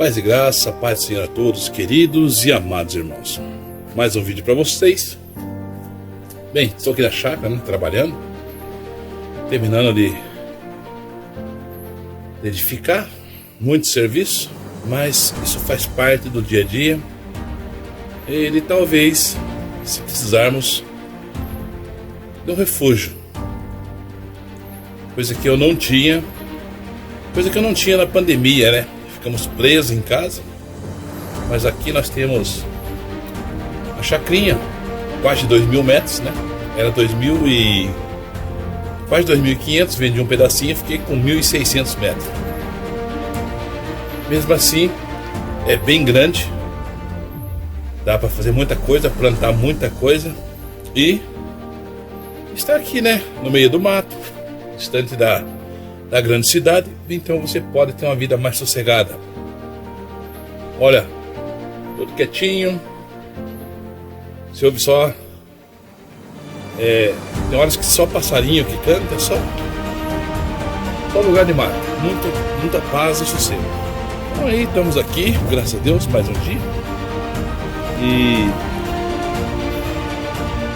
Paz e graça, paz do Senhor a todos, queridos e amados irmãos. Mais um vídeo para vocês. Bem, estou aqui na chácara, né, trabalhando, terminando de edificar, muito serviço, mas isso faz parte do dia a dia. E talvez, se precisarmos de um refúgio, coisa que eu não tinha na pandemia, né? Ficamos presos em casa, mas aqui nós temos a chacrinha, quase 2.000 metros, né? Era quase 2.500, vendi um pedacinho, fiquei com 1.600 metros. Mesmo assim, é bem grande, dá para fazer muita coisa, plantar muita coisa e estar aqui, né? No meio do mato, distante da grande cidade, então você pode ter uma vida mais sossegada. Olha, tudo quietinho, você ouve só, tem horas que só passarinho que canta, só lugar de mato, muita paz e sossego. Então aí estamos aqui, graças a Deus, mais um dia. E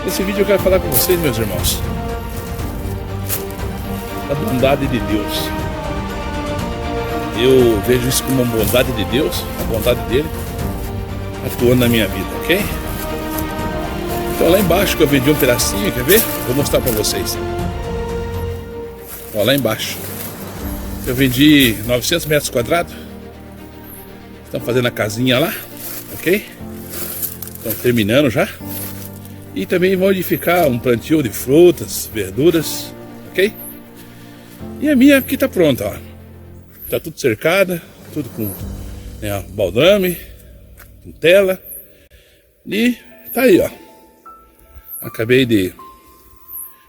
nesse vídeo eu quero falar com vocês, meus irmãos, a bondade de Deus. Eu vejo isso como uma bondade de Deus, a bondade dele atuando na minha vida, ok? Então lá embaixo que eu vendi um pedacinho, quer ver? Vou mostrar para vocês. Ó, lá embaixo eu vendi 900 metros quadrados. Estão fazendo a casinha lá, ok? Estão terminando já. E também vão edificar um plantio de frutas, verduras, ok? E a minha aqui tá pronta, ó. Tá tudo cercada, tudo com baldrame, com tela. E tá aí, ó.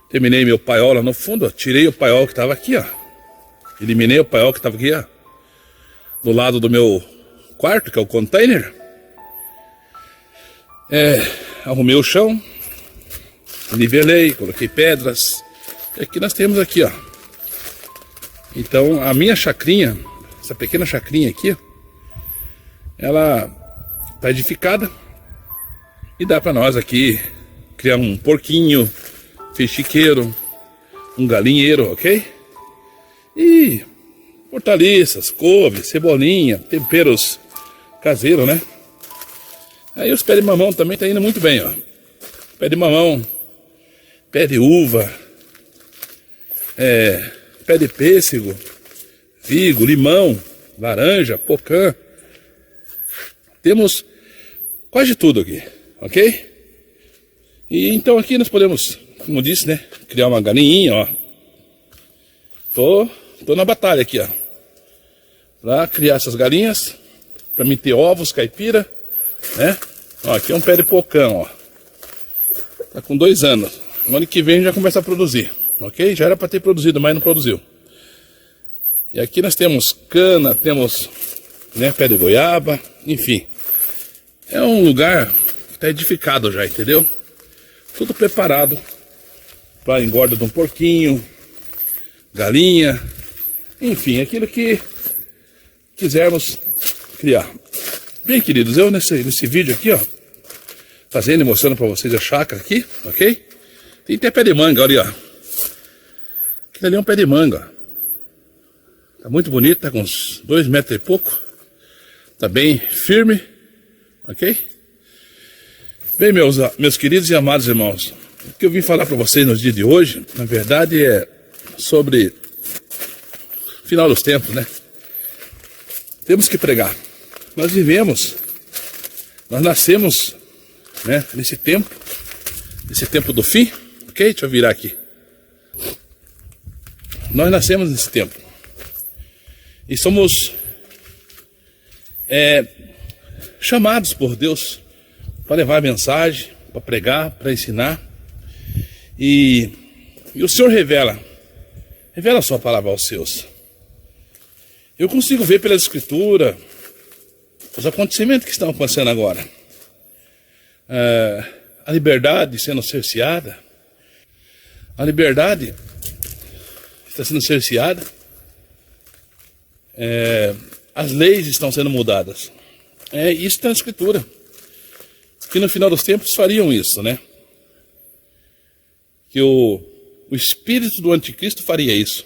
Terminei meu paiol lá no fundo, ó. Tirei o paiol que tava aqui, ó. Eliminei o paiol que tava aqui, ó. Do lado do meu quarto, que é o container. Arrumei o chão, nivelei, coloquei pedras. E aqui nós temos aqui, ó. Então a minha chacrinha, essa pequena chacrinha aqui, ela está edificada e dá para nós aqui criar um porquinho, chiqueiro, um galinheiro, ok? E hortaliças, couve, cebolinha, temperos caseiros, né? Aí os pés de mamão também tá indo muito bem, ó. Pé de mamão, pé de uva, pé de pêssego, figo, limão, laranja, pocã. Temos quase tudo aqui, ok? E então aqui nós podemos, como disse, né, criar uma galinhinha, ó. Tô na batalha aqui, ó, pra criar essas galinhas, pra me ter ovos caipira, né? Ó, aqui é um pé de pocã, ó. Tá com 2 anos. No ano que vem já começa a produzir. Ok? Já era para ter produzido, mas não produziu. E aqui nós temos cana, temos, né, pé de goiaba, enfim. É um lugar que está edificado já, entendeu? Tudo preparado para engorda de um porquinho, galinha, enfim, aquilo que quisermos criar. Bem, queridos, eu nesse vídeo aqui, ó, fazendo e mostrando para vocês a chácara aqui, ok? Tem até pé de manga, olha aí, ó. Aquilo ali é um pé de manga. Tá muito bonito, tá com uns 2 metros e pouco. Tá bem firme, ok? Bem, meus queridos e amados irmãos, o que eu vim falar para vocês no dia de hoje, na verdade é sobre o final dos tempos, né? Temos que pregar. Nós nascemos, né, nesse tempo do fim, ok? Deixa eu virar aqui. Nós nascemos nesse tempo e somos chamados por Deus para levar a mensagem, para pregar, para ensinar. E o Senhor revela a sua palavra aos seus. Eu consigo ver pela Escritura os acontecimentos que estão acontecendo agora. A liberdade sendo cerceada, a liberdade está sendo cerceada, as leis estão sendo mudadas. Isso está na Escritura. Que no final dos tempos fariam isso, né? Que o espírito do anticristo faria isso.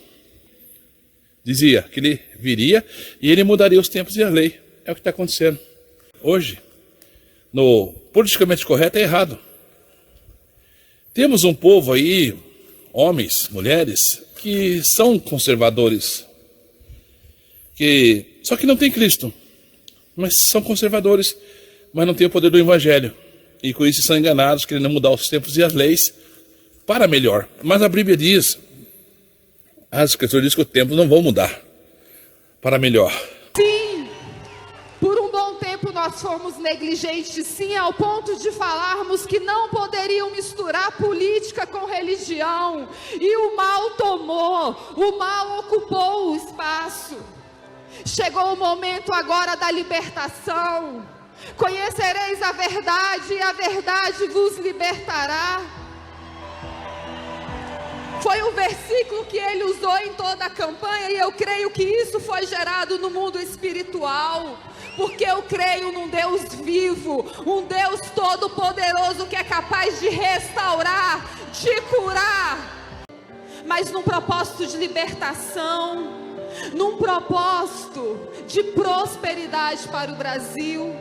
Dizia que ele viria e ele mudaria os tempos e a lei. É o que está acontecendo. Hoje, no politicamente correto é errado. Temos um povo aí, homens, mulheres, que são conservadores. Só que não tem Cristo. Mas são conservadores, mas não têm o poder do Evangelho. E com isso são enganados, querendo mudar os tempos e as leis para melhor. Mas a Bíblia diz, as Escrituras dizem que os tempos não vão mudar para melhor. Sim, por um bom tempo nós fomos negligentes, sim, ao ponto de falarmos que não poderiam misturar política com religião. E o mal tomou, o mal ocupou o espaço. Chegou o momento agora da libertação. Conhecereis a verdade e a verdade vos libertará. Foi um versículo que ele usou em toda a campanha e eu creio que isso foi gerado no mundo espiritual. Porque eu creio num Deus vivo, um Deus todo-poderoso que é capaz de restaurar, de curar. Mas num propósito de libertação, num propósito de prosperidade para o Brasil.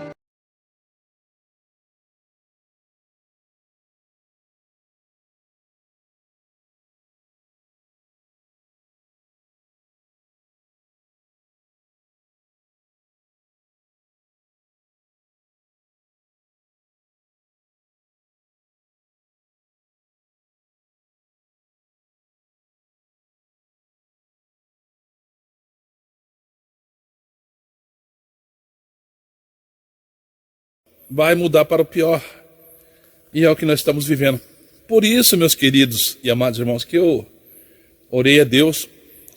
Vai mudar para o pior. E é o que nós estamos vivendo. Por isso, meus queridos e amados irmãos, que eu orei a Deus,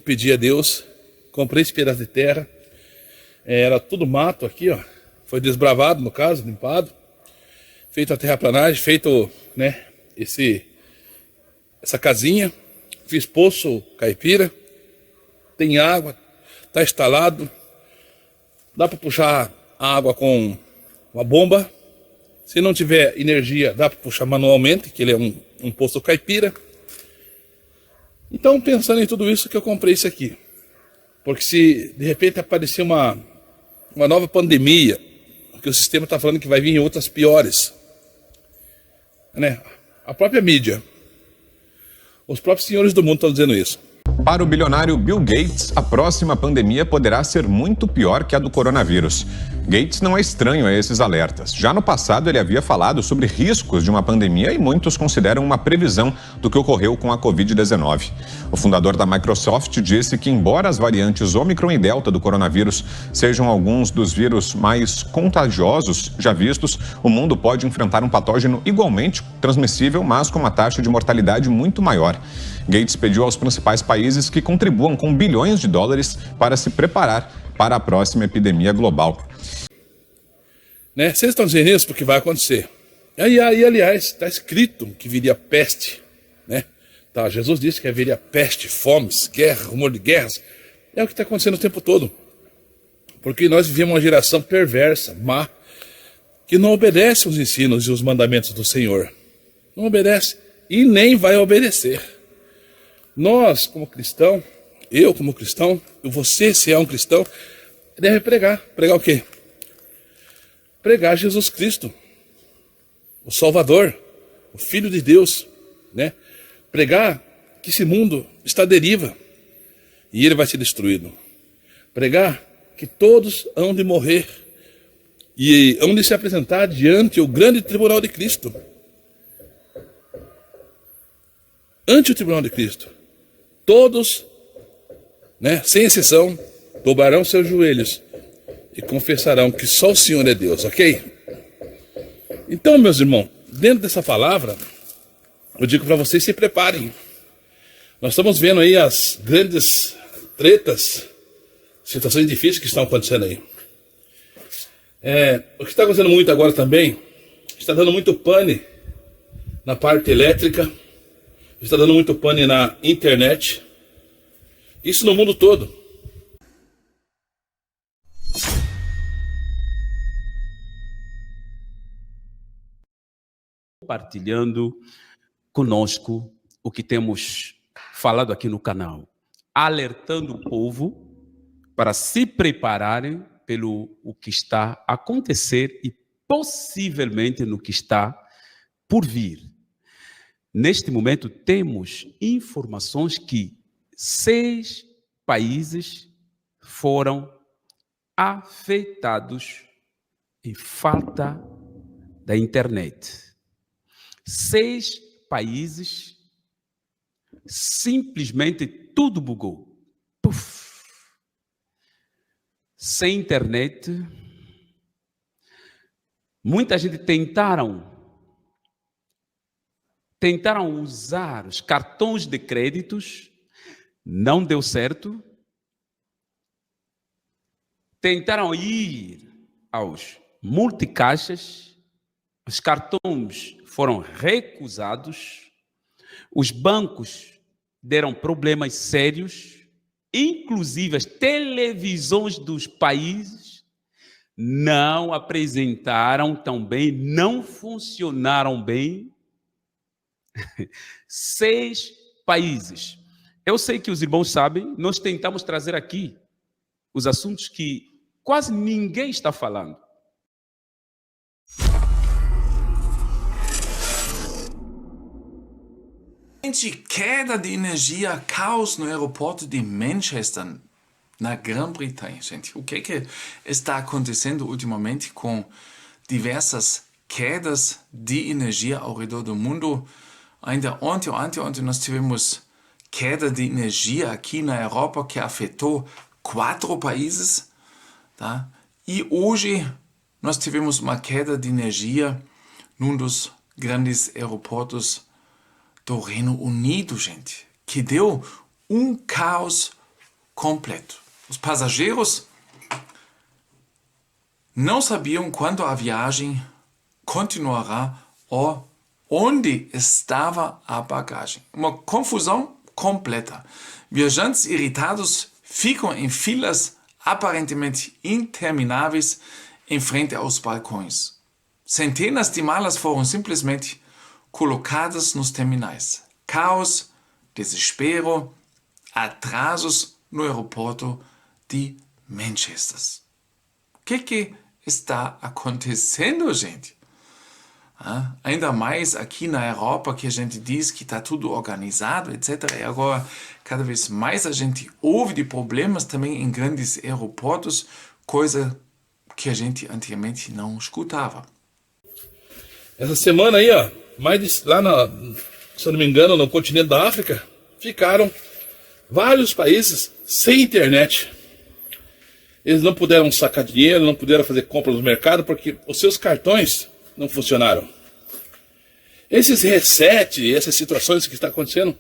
pedi a Deus, comprei esse pedaço de terra. Era tudo mato aqui, ó. Foi desbravado, no caso, limpado. Feito a terraplanagem, feito, né, essa casinha. Fiz poço caipira. Tem água, está instalado. Dá para puxar a água com uma bomba. Se não tiver energia, dá para puxar manualmente, que ele é um poço caipira. Então, pensando em tudo isso, que eu comprei isso aqui. Porque se de repente aparecer uma nova pandemia, que o sistema está falando que vai vir em outras piores, né? A própria mídia, os próprios senhores do mundo estão dizendo isso. Para o bilionário Bill Gates, a próxima pandemia poderá ser muito pior que a do coronavírus. Gates não é estranho a esses alertas. Já no passado, ele havia falado sobre riscos de uma pandemia e muitos consideram uma previsão do que ocorreu com a Covid-19. O fundador da Microsoft disse que, embora as variantes Ômicron e Delta do coronavírus sejam alguns dos vírus mais contagiosos já vistos, o mundo pode enfrentar um patógeno igualmente transmissível, mas com uma taxa de mortalidade muito maior. Gates pediu aos principais países que contribuam com bilhões de dólares para se preparar para a próxima epidemia global. Né? Vocês estão dizendo isso porque vai acontecer. Aí aliás, está escrito que viria peste. Né? Tá, Jesus disse que viria peste, fomes, guerra, rumor de guerras. É o que está acontecendo o tempo todo. Porque nós vivemos uma geração perversa, má, que não obedece os ensinos e os mandamentos do Senhor. Não obedece e nem vai obedecer. Nós, como cristão, eu como cristão, você, se é um cristão, deve pregar. Pregar o quê? Pregar Jesus Cristo, o Salvador, o Filho de Deus, né? Pregar que esse mundo está à deriva e ele vai ser destruído. Pregar que todos hão de morrer e hão de se apresentar diante o grande tribunal de Cristo. Ante o tribunal de Cristo, todos, né, sem exceção, dobrarão seus joelhos e confessarão que só o Senhor é Deus, ok? Então, meus irmãos, dentro dessa palavra, eu digo para vocês, se preparem. Nós estamos vendo aí as grandes tretas, situações difíceis que estão acontecendo aí. O que está acontecendo muito agora também, está dando muito pane na parte elétrica, está dando muito pane na internet, isso no mundo todo. compartilhando conosco o que temos falado aqui no canal, alertando o povo para se prepararem pelo o que está a acontecer e possivelmente no que está por vir. Neste momento, temos informações que 6 países foram afetados em falta da internet. 6 países, simplesmente tudo bugou. Puf. Sem internet, muita gente tentaram usar os cartões de créditos, não deu certo. Tentaram ir aos multicaixas, os cartões foram recusados, os bancos deram problemas sérios, inclusive as televisões dos países não apresentaram tão bem, não funcionaram bem. 6 países. Eu sei que os irmãos sabem, nós tentamos trazer aqui os assuntos que quase ninguém está falando. Queda de energia, caos no aeroporto de Manchester, na Grã-Bretanha, gente. O que está acontecendo ultimamente com diversas quedas de energia ao redor do mundo? Ainda ontem nós tivemos queda de energia aqui na Europa que afetou 4 países, tá? E hoje nós tivemos uma queda de energia num dos grandes aeroportos do Reino Unido, gente, que deu um caos completo. Os passageiros não sabiam quando a viagem continuará ou onde estava a bagagem. Uma confusão completa. Viajantes irritados ficam em filas aparentemente intermináveis em frente aos balcões. Centenas de malas foram simplesmente colocadas nos terminais. Caos, desespero, atrasos no aeroporto de Manchester. O que está acontecendo, gente? Ainda mais aqui na Europa, que a gente diz que está tudo organizado, etc. E agora, cada vez mais a gente ouve de problemas também em grandes aeroportos, coisa que a gente antigamente não escutava. Essa semana aí, ó, se eu não me engano, no continente da África, ficaram vários países sem internet. Eles não puderam sacar dinheiro, não puderam fazer compra no mercado, porque os seus cartões não funcionaram. Esses reset, essas situações que estão acontecendo,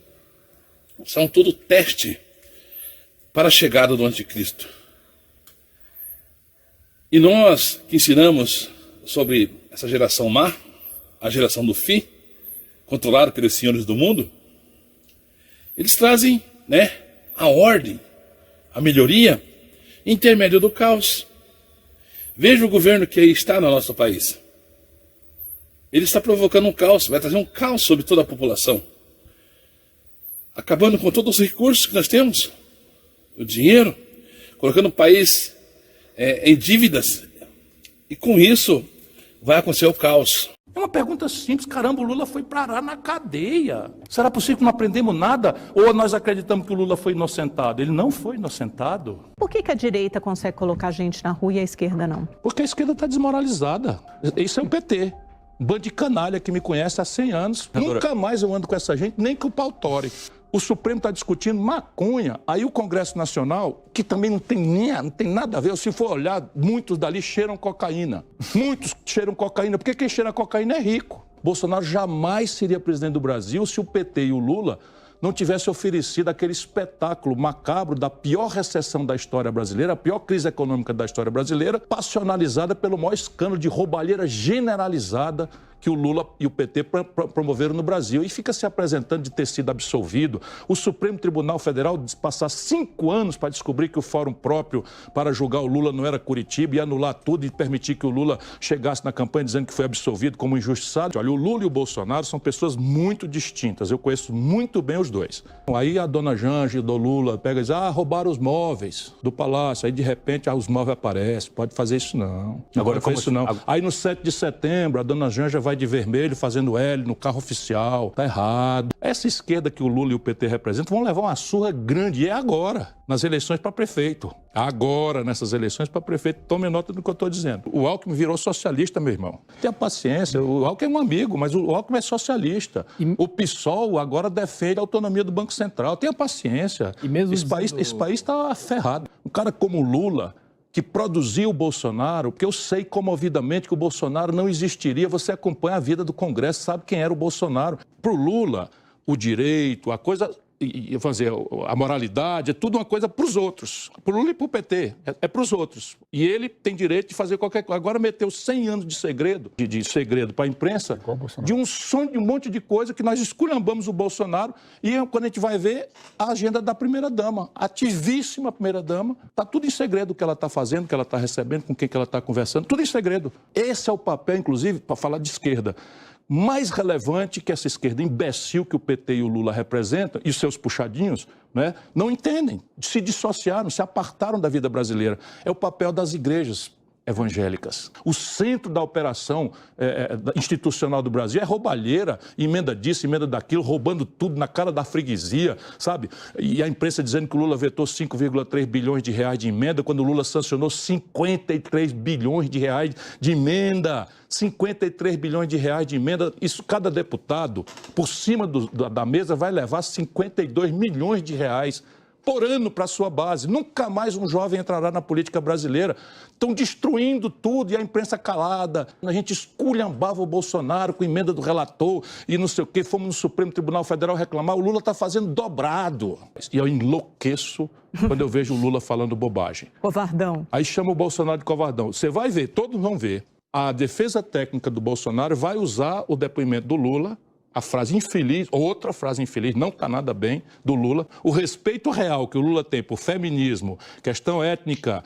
são tudo teste para a chegada do anticristo. E nós que ensinamos sobre essa geração má, a geração do fim, controlada pelos senhores do mundo, eles trazem, a ordem, a melhoria, intermédio do caos. Veja o governo que está no nosso país. Ele está provocando um caos, vai trazer um caos sobre toda a população. Acabando com todos os recursos que nós temos, o dinheiro, colocando o país em dívidas. E com isso vai acontecer o caos. É uma pergunta simples, caramba, o Lula foi parar na cadeia. Será possível que não aprendemos nada? Ou nós acreditamos que o Lula foi inocentado? Ele não foi inocentado. Por que a direita consegue colocar gente na rua e a esquerda não? Porque a esquerda está desmoralizada. Isso é o PT. Um bando de canalha que me conhece há 100 anos. Nunca mais eu ando com essa gente, nem que o pau tore. O Supremo está discutindo maconha. Aí o Congresso Nacional, que também não tem nada a ver, se for olhar, muitos dali cheiram cocaína. Muitos cheiram cocaína, porque quem cheira cocaína é rico. Bolsonaro jamais seria presidente do Brasil se o PT e o Lula não tivessem oferecido aquele espetáculo macabro da pior recessão da história brasileira, a pior crise econômica da história brasileira, passionalizada pelo maior escândalo de roubalheira generalizada que o Lula e o PT promoveram no Brasil. E fica se apresentando de ter sido absolvido. O Supremo Tribunal Federal passar 5 anos para descobrir que o fórum próprio para julgar o Lula não era Curitiba e anular tudo e permitir que o Lula chegasse na campanha dizendo que foi absolvido como injustiçado. Olha, o Lula e o Bolsonaro são pessoas muito distintas. Eu conheço muito bem os dois. Aí a dona Janja do Lula pega e diz, roubaram os móveis do palácio. Aí de repente os móveis aparecem. Pode fazer isso não. Agora faz isso não. Aí no 7 de setembro a dona Janja vai de vermelho fazendo L no carro oficial. Tá errado. Essa esquerda que o Lula e o PT representam vão levar uma surra grande. E é agora, nas eleições para prefeito. Agora, nessas eleições para prefeito. Tome nota do que eu estou dizendo. O Alckmin virou socialista, meu irmão. Tenha paciência. O Alckmin é um amigo, mas o Alckmin é socialista. O PSOL agora defende a autonomia do Banco Central. Tenha paciência. E mesmo esse país está ferrado. Um cara como o Lula, que produziu o Bolsonaro, porque eu sei comovidamente que o Bolsonaro não existiria. Você acompanha a vida do Congresso, sabe quem era o Bolsonaro. Para o Lula, o direito, a coisa... a moralidade, é tudo uma coisa para os outros. Para o Lula e para o PT, é para os outros. E ele tem direito de fazer qualquer coisa. Agora meteu 100 anos de segredo para a imprensa, de um sonho, de um monte de coisa que nós esculhambamos o Bolsonaro e quando a gente vai ver a agenda da primeira-dama, ativíssima primeira-dama, está tudo em segredo o que ela está fazendo, o que ela está recebendo, com quem que ela está conversando, tudo em segredo. Esse é o papel, inclusive, para falar de esquerda, mais relevante que essa esquerda imbecil que o PT e o Lula representam, e seus puxadinhos, né, não entendem, se dissociaram, se apartaram da vida brasileira. É o papel das igrejas evangélicas. O centro da operação institucional do Brasil é roubalheira, emenda disso, emenda daquilo, roubando tudo na cara da freguesia, sabe? E a imprensa dizendo que o Lula vetou 5,3 bilhões de reais de emenda, quando o Lula sancionou 53 bilhões de reais de emenda. 53 bilhões de reais de emenda, isso cada deputado, por cima da mesa, vai levar 52 milhões de reais por ano para a sua base. Nunca mais um jovem entrará na política brasileira. Estão destruindo tudo e a imprensa calada. A gente esculhambava o Bolsonaro com emenda do relator e não sei o quê. Fomos no Supremo Tribunal Federal reclamar. O Lula está fazendo dobrado. E eu enlouqueço quando eu vejo o Lula falando bobagem. Covardão. Aí chama o Bolsonaro de covardão. Você vai ver, todos vão ver. A defesa técnica do Bolsonaro vai usar o depoimento do Lula, a frase infeliz, outra frase infeliz, não está nada bem, do Lula. O respeito real que o Lula tem por feminismo, questão étnica,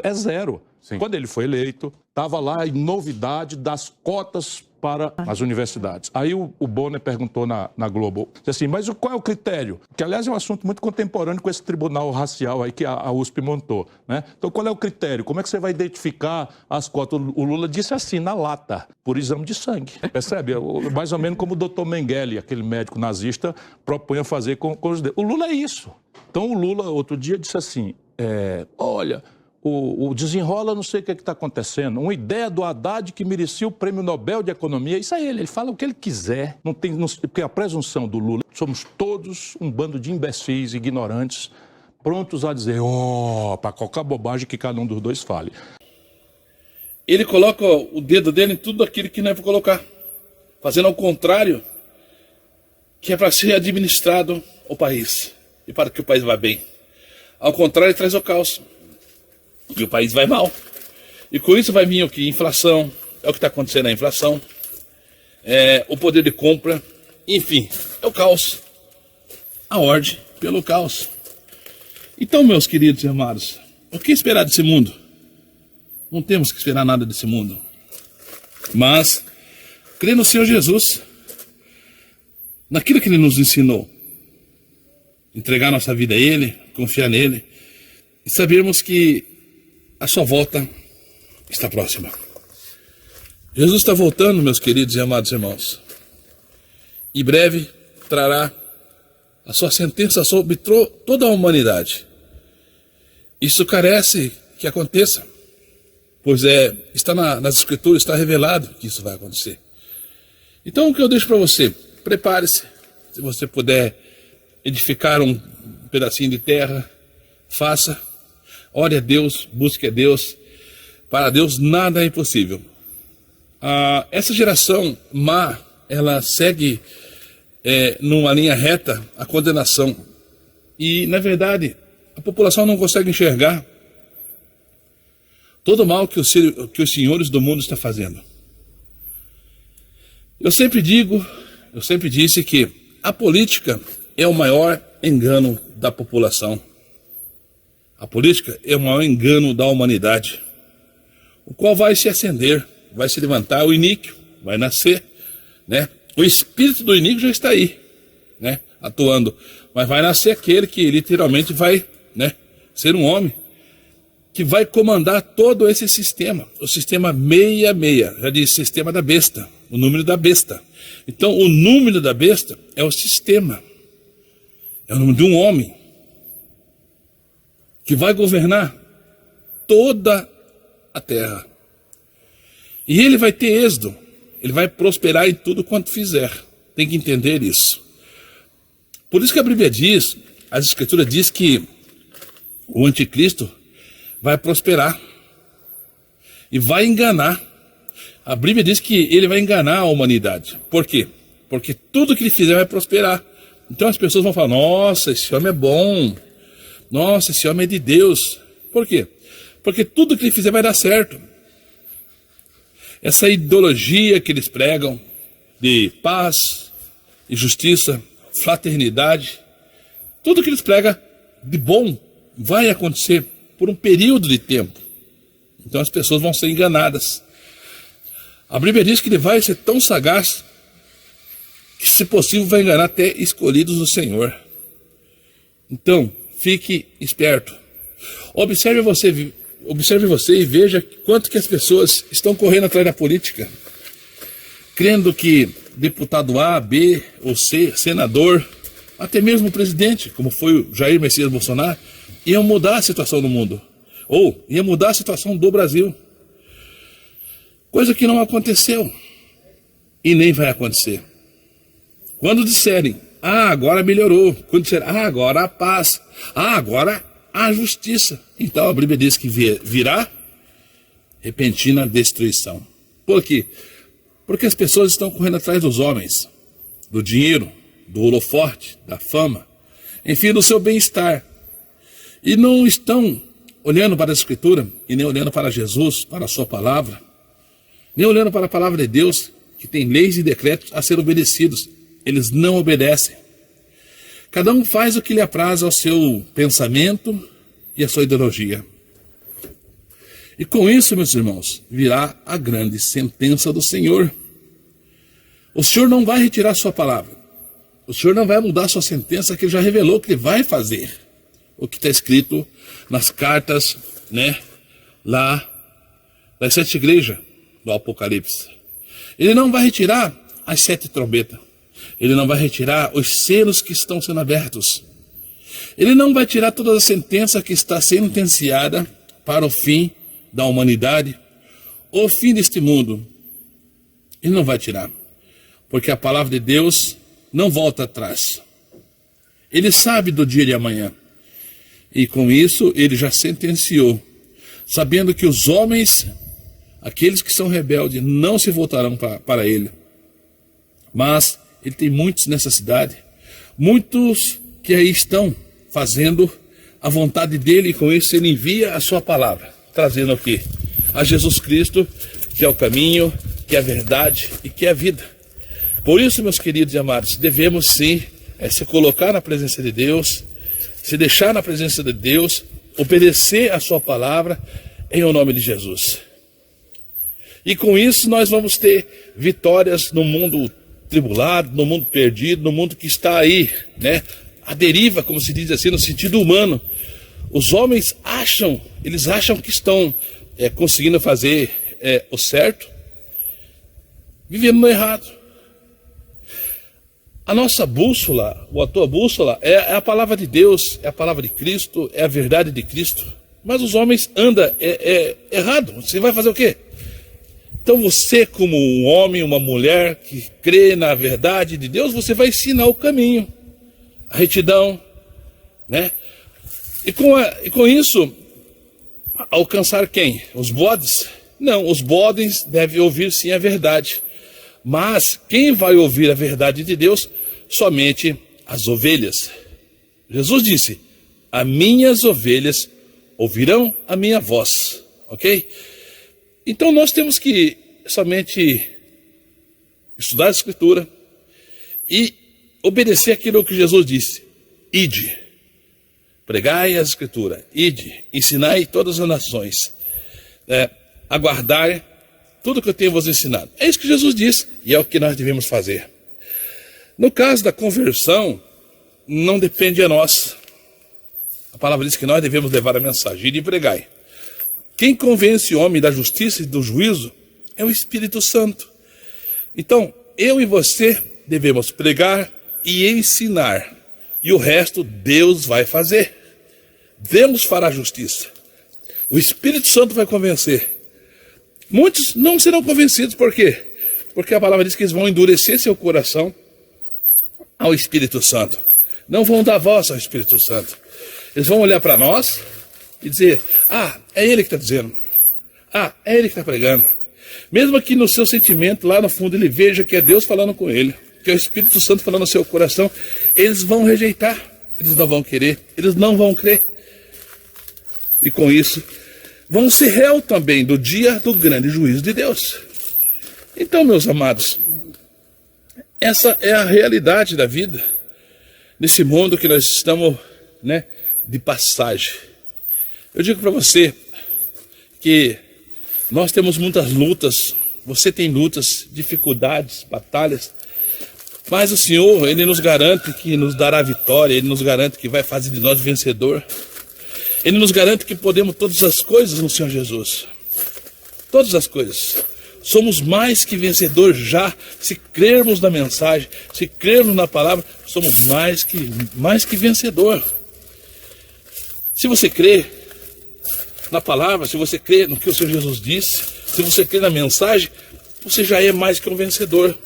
é zero. Sim. Quando ele foi eleito, estava lá a novidade das cotas para as universidades. Aí o Bonner perguntou na Globo, disse assim, mas qual é o critério? Que, aliás, é um assunto muito contemporâneo com esse tribunal racial aí que a USP montou, né? Então, qual é o critério? Como é que você vai identificar as cotas? O Lula disse assim, na lata, por exame de sangue. Percebe? Mais ou menos como o Dr. Mengele, aquele médico nazista, propunha fazer com os dedos. O Lula é isso. Então, o Lula, outro dia, disse assim, olha... O desenrola, não sei o que está acontecendo. Uma ideia do Haddad que merecia o Prêmio Nobel de Economia. Isso é ele fala o que ele quiser. Porque a presunção do Lula, somos todos um bando de imbecis, ignorantes, prontos a dizer, para qualquer bobagem que cada um dos dois fale. Ele coloca o dedo dele em tudo aquilo que não é para colocar. Fazendo ao contrário, que é para ser administrado o país. E para que o país vá bem. Ao contrário, ele traz o caos. E o país vai mal. E com isso vai vir o que? Inflação, é o que está acontecendo na inflação, o poder de compra, enfim, é o caos. A ordem pelo caos. Então, meus queridos e amados, o que esperar desse mundo? Não temos que esperar nada desse mundo. Mas, crer no Senhor Jesus, naquilo que Ele nos ensinou, entregar nossa vida a Ele, confiar nele, e sabermos que a sua volta está próxima. Jesus está voltando, meus queridos e amados irmãos. Em breve trará a sua sentença sobre toda a humanidade. Isso carece que aconteça, pois está nas Escrituras, está revelado que isso vai acontecer. Então o que eu deixo para você, prepare-se, se você puder edificar um pedacinho de terra, faça. Ore a Deus, busque a Deus. Para Deus nada é impossível. Essa geração má, ela segue numa linha reta a condenação. E, na verdade, a população não consegue enxergar todo o mal que os senhores do mundo estão fazendo. Eu sempre disse que a política é o maior engano da população. A política é o maior engano da humanidade, o qual vai se acender, vai se levantar o iníquo, vai nascer, né? O espírito do iníquo já está aí, né? Atuando, mas vai nascer aquele que literalmente vai, né, ser um homem que vai comandar todo esse sistema, o sistema 66, já disse, sistema da besta, o número da besta. Então, o número da besta é o sistema, é o número de um homem que vai governar toda a terra. E ele vai ter êxodo, ele vai prosperar em tudo quanto fizer. Tem que entender isso. Por isso que a Bíblia diz, as Escrituras diz que o anticristo vai prosperar e vai enganar. A Bíblia diz que ele vai enganar a humanidade. Por quê? Porque tudo que ele fizer vai prosperar. Então as pessoas vão falar, nossa, esse homem é bom. Nossa, esse homem é de Deus. Por quê? Porque tudo que ele fizer vai dar certo. Essa ideologia que eles pregam de paz e justiça, fraternidade, tudo que eles pregam de bom vai acontecer por um período de tempo. Então as pessoas vão ser enganadas. A Bíblia diz que ele vai ser tão sagaz que, se possível, vai enganar até escolhidos do Senhor. Então, fique esperto. Observe você e veja quanto que as pessoas estão correndo atrás da política, crendo que deputado A, B ou C, senador, até mesmo o presidente, como foi o Jair Messias Bolsonaro, iam mudar a situação do mundo, ou ia mudar a situação do Brasil. Coisa que não aconteceu e nem vai acontecer. Quando disserem, agora melhorou, quando disserem, agora a paz, agora a justiça, então a Bíblia diz que virá repentina destruição. Por quê? Porque as pessoas estão correndo atrás dos homens, do dinheiro, do holofote, da fama, enfim, do seu bem-estar. E não estão olhando para a Escritura, e nem olhando para Jesus, para a sua palavra, nem olhando para a palavra de Deus, que tem leis e decretos a ser obedecidos. Eles não obedecem. Cada um faz o que lhe apraz ao seu pensamento e à sua ideologia. E com isso, meus irmãos, virá a grande sentença do Senhor. O Senhor não vai retirar sua palavra. O Senhor não vai mudar sua sentença, que Ele já revelou que Ele vai fazer. O que está escrito nas cartas, né, lá das 7 igrejas do Apocalipse. Ele não vai retirar as 7 trombetas. Ele não vai retirar os selos que estão sendo abertos. Ele não vai tirar toda a sentença que está sentenciada para o fim da humanidade, o fim deste mundo. Ele não vai tirar, porque a palavra de Deus não volta atrás. Ele sabe do dia de amanhã. E com isso ele já sentenciou, sabendo que os homens, aqueles que são rebeldes, não se voltarão para ele. Mas ele tem muitos nessa cidade, muitos que aí estão fazendo a vontade dele, e com isso ele envia a sua palavra, trazendo o quê? A Jesus Cristo, que é o caminho, que é a verdade e que é a vida. Por isso, meus queridos e amados, devemos sim se colocar na presença de Deus, se deixar na presença de Deus, obedecer a sua palavra em o nome de Jesus. E com isso nós vamos ter vitórias no mundo tribulado, no mundo perdido, no mundo que está aí, né, a deriva, como se diz assim, no sentido humano. Os homens acham que estão conseguindo fazer o certo, vivendo no errado. A nossa bússola, ou a tua bússola, é a palavra de Deus, é a palavra de Cristo, é a verdade de Cristo. Mas os homens andam errado. Você vai fazer o quê? Então você, como um homem, uma mulher que crê na verdade de Deus, você vai ensinar o caminho, a retidão, né? E com isso, alcançar quem? Os bodes? Não, os bodes devem ouvir sim a verdade. Mas quem vai ouvir a verdade de Deus? Somente as ovelhas. Jesus disse, as minhas ovelhas ouvirão a minha voz, ok? Então nós temos que somente estudar a Escritura e obedecer aquilo que Jesus disse. Ide, pregai a Escritura, ide, ensinai todas as nações, aguardai tudo que eu tenho vos ensinado. É isso que Jesus disse e é o que nós devemos fazer. No caso da conversão, não depende de nós. A palavra diz que nós devemos levar a mensagem e pregai. Quem convence o homem da justiça e do juízo é o Espírito Santo. Então, eu e você devemos pregar e ensinar. E o resto Deus vai fazer. Deus fará justiça. O Espírito Santo vai convencer. Muitos não serão convencidos, por quê? Porque a palavra diz que eles vão endurecer seu coração ao Espírito Santo. Não vão dar voz ao Espírito Santo. Eles vão olhar para nós e dizer, é ele que está dizendo. É ele que está pregando. Mesmo que no seu sentimento, lá no fundo, ele veja que é Deus falando com ele, que é o Espírito Santo falando no seu coração, eles vão rejeitar, eles não vão querer, eles não vão crer. E com isso, vão ser réu também do dia do grande juízo de Deus. Então, meus amados, essa é a realidade da vida, nesse mundo que nós estamos, de passagem. Eu digo para você que nós temos muitas lutas, você tem lutas, dificuldades, batalhas, mas o Senhor, Ele nos garante que nos dará vitória, Ele nos garante que vai fazer de nós vencedor. Ele nos garante que podemos todas as coisas no Senhor Jesus. Todas as coisas. Somos mais que vencedores já, se crermos na mensagem, se crermos na palavra, somos mais que vencedor. Se você crê na palavra, se você crê no que o Senhor Jesus disse, se você crê na mensagem, você já é mais que um vencedor.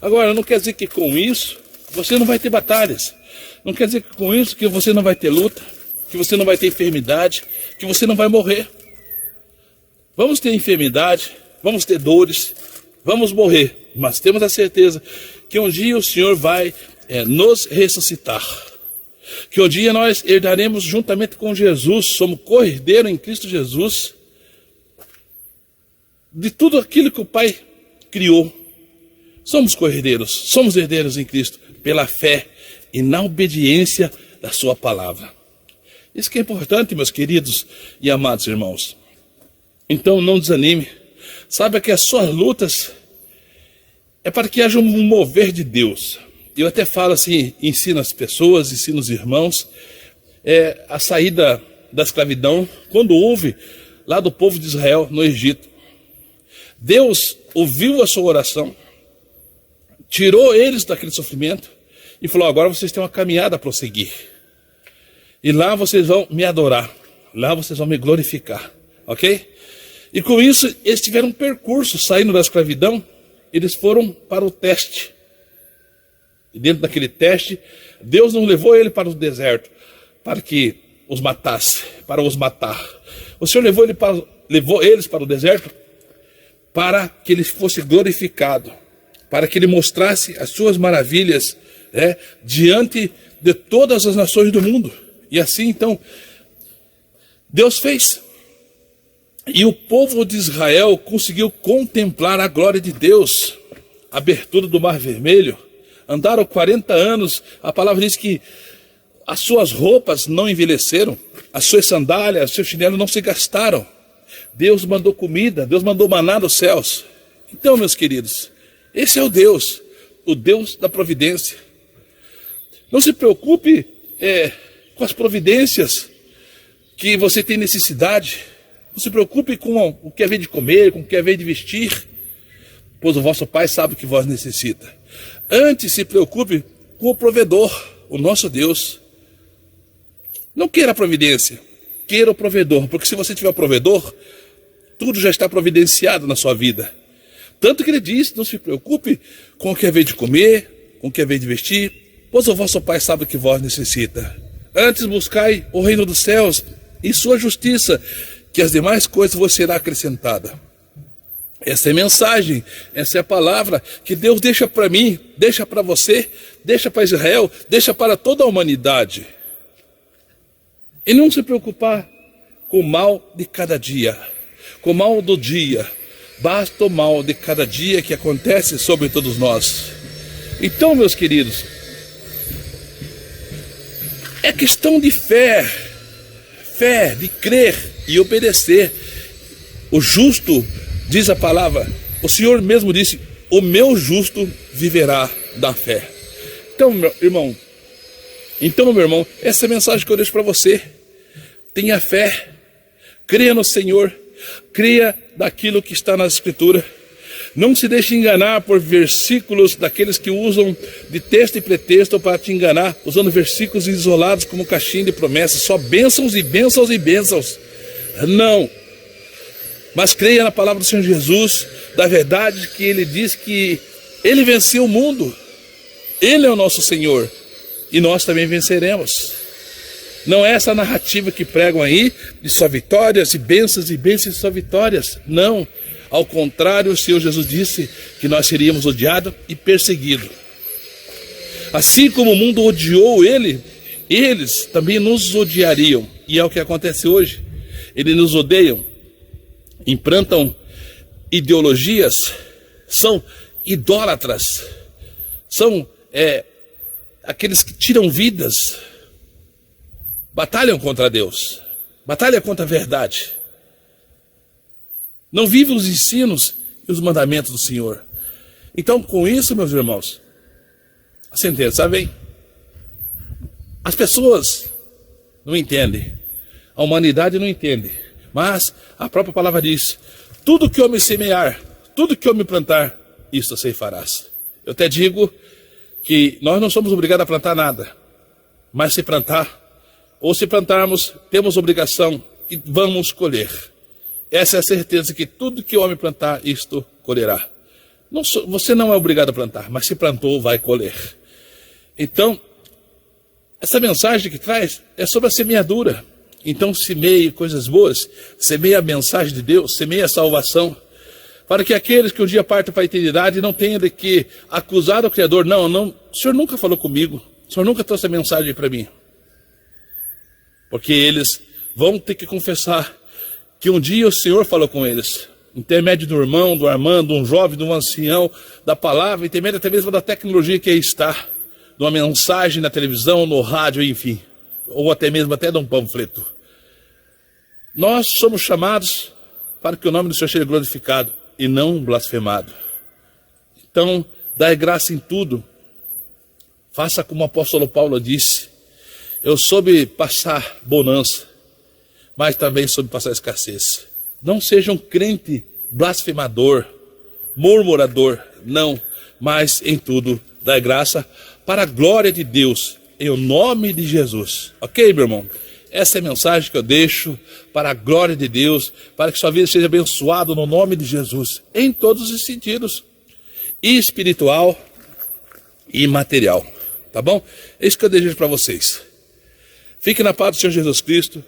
Agora, não quer dizer que com isso você não vai ter batalhas. Não quer dizer que com isso que você não vai ter luta, que você não vai ter enfermidade, que você não vai morrer. Vamos ter enfermidade, vamos ter dores, vamos morrer, mas temos a certeza que um dia o Senhor vai nos ressuscitar. Que um dia nós herdaremos juntamente com Jesus, somos co-herdeiro em Cristo Jesus, de tudo aquilo que o Pai criou. Somos co-herdeiros, somos herdeiros em Cristo, pela fé e na obediência da sua palavra. Isso que é importante, meus queridos e amados irmãos. Então não desanime. Saiba que as suas lutas é para que haja um mover de Deus. Eu até falo assim, ensino as pessoas, ensino os irmãos, a saída da escravidão, quando houve lá do povo de Israel no Egito. Deus ouviu a sua oração, tirou eles daquele sofrimento e falou, agora vocês têm uma caminhada a prosseguir. E lá vocês vão me adorar, lá vocês vão me glorificar, ok? E com isso, eles tiveram um percurso, saindo da escravidão, eles foram para o teste. E dentro daquele teste, Deus não levou ele para o deserto, para que os matasse, para os matar. O Senhor levou eles para o deserto, para que ele fosse glorificado, para que ele mostrasse as suas maravilhas diante de todas as nações do mundo. E assim, então, Deus fez. E o povo de Israel conseguiu contemplar a glória de Deus. A abertura do Mar Vermelho. Andaram 40 anos. A palavra diz que as suas roupas não envelheceram. As suas sandálias, os seus chinelos não se gastaram. Deus mandou comida. Deus mandou maná dos céus. Então, meus queridos, esse é o Deus da providência. Não se preocupe com as providências que você tem necessidade. Não se preocupe com o que é haver de comer, com o que é haver de vestir, pois o vosso Pai sabe o que vós necessita. Antes se preocupe com o provedor, o nosso Deus. Não queira a providência, queira o provedor, porque se você tiver o provedor, tudo já está providenciado na sua vida. Tanto que ele diz, não se preocupe com o que é haver de comer, com o que é haver de vestir, pois o vosso Pai sabe o que vós necessita. Antes buscai o reino dos céus e sua justiça, que as demais coisas vos será acrescentada. Essa é a mensagem, essa é a palavra que Deus deixa para mim, deixa para você, deixa para Israel, deixa para toda a humanidade. E não se preocupar com o mal de cada dia, com o mal do dia, basta o mal de cada dia que acontece sobre todos nós. Então, meus queridos, é questão de fé, de crer e obedecer. O justo, diz a palavra, o Senhor mesmo disse, o meu justo viverá da fé. Então, meu irmão, essa é a mensagem que eu deixo para você. Tenha fé, creia no Senhor, creia daquilo que está na Escritura. Não se deixe enganar por versículos daqueles que usam de texto e pretexto para te enganar, usando versículos isolados como caixinha de promessas, só bênçãos e bênçãos e bênçãos. Não. Mas creia na palavra do Senhor Jesus, da verdade que Ele diz que Ele venceu o mundo. Ele é o nosso Senhor e nós também venceremos. Não é essa narrativa que pregam aí de só vitórias e bênçãos e só vitórias. Não. Ao contrário, o Senhor Jesus disse que nós seríamos odiados e perseguidos. Assim como o mundo odiou Ele, eles também nos odiariam. E é o que acontece hoje. Eles nos odeiam, implantam ideologias, são idólatras, são aqueles que tiram vidas, batalham contra Deus, batalham contra a verdade. Não vivem os ensinos e os mandamentos do Senhor. Então, com isso, meus irmãos, a sentença vem. As pessoas não entendem, a humanidade não entende, mas a própria palavra diz, tudo que eu me semear, tudo que eu me plantar, isso ceifarás. Eu até digo que nós não somos obrigados a plantar nada, mas se plantar, ou se plantarmos, temos obrigação e vamos colher. Essa é a certeza que tudo que o homem plantar, isto colherá. Você não é obrigado a plantar, mas se plantou, vai colher. Então, essa mensagem que traz é sobre a semeadura. Então, semeie coisas boas, semeie a mensagem de Deus, semeie a salvação, para que aqueles que um dia partem para a eternidade não tenham de que acusar o Criador. Não, o Senhor nunca falou comigo, o Senhor nunca trouxe a mensagem para mim. Porque eles vão ter que confessar que um dia o Senhor falou com eles, intermédio do irmão, do Armando, de um jovem, de um ancião, da palavra, intermédio até mesmo da tecnologia que aí está, de uma mensagem na televisão, no rádio, enfim, ou até mesmo de um panfleto. Nós somos chamados para que o nome do Senhor seja glorificado e não blasfemado. Então, dai graça em tudo. Faça como o apóstolo Paulo disse, eu soube passar bonança, mas também soube passar escassez. Não seja um crente blasfemador, murmurador, não, mas em tudo dai graça para a glória de Deus, em o nome de Jesus. Ok, meu irmão? Essa é a mensagem que eu deixo para a glória de Deus, para que sua vida seja abençoada no nome de Jesus, em todos os sentidos, espiritual e material, tá bom? É isso que eu desejo para vocês. Fique na paz do Senhor Jesus Cristo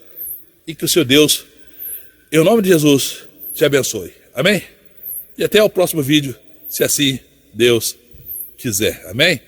e que o Senhor Deus, em nome de Jesus, te abençoe. Amém? E até o próximo vídeo, se assim Deus quiser. Amém?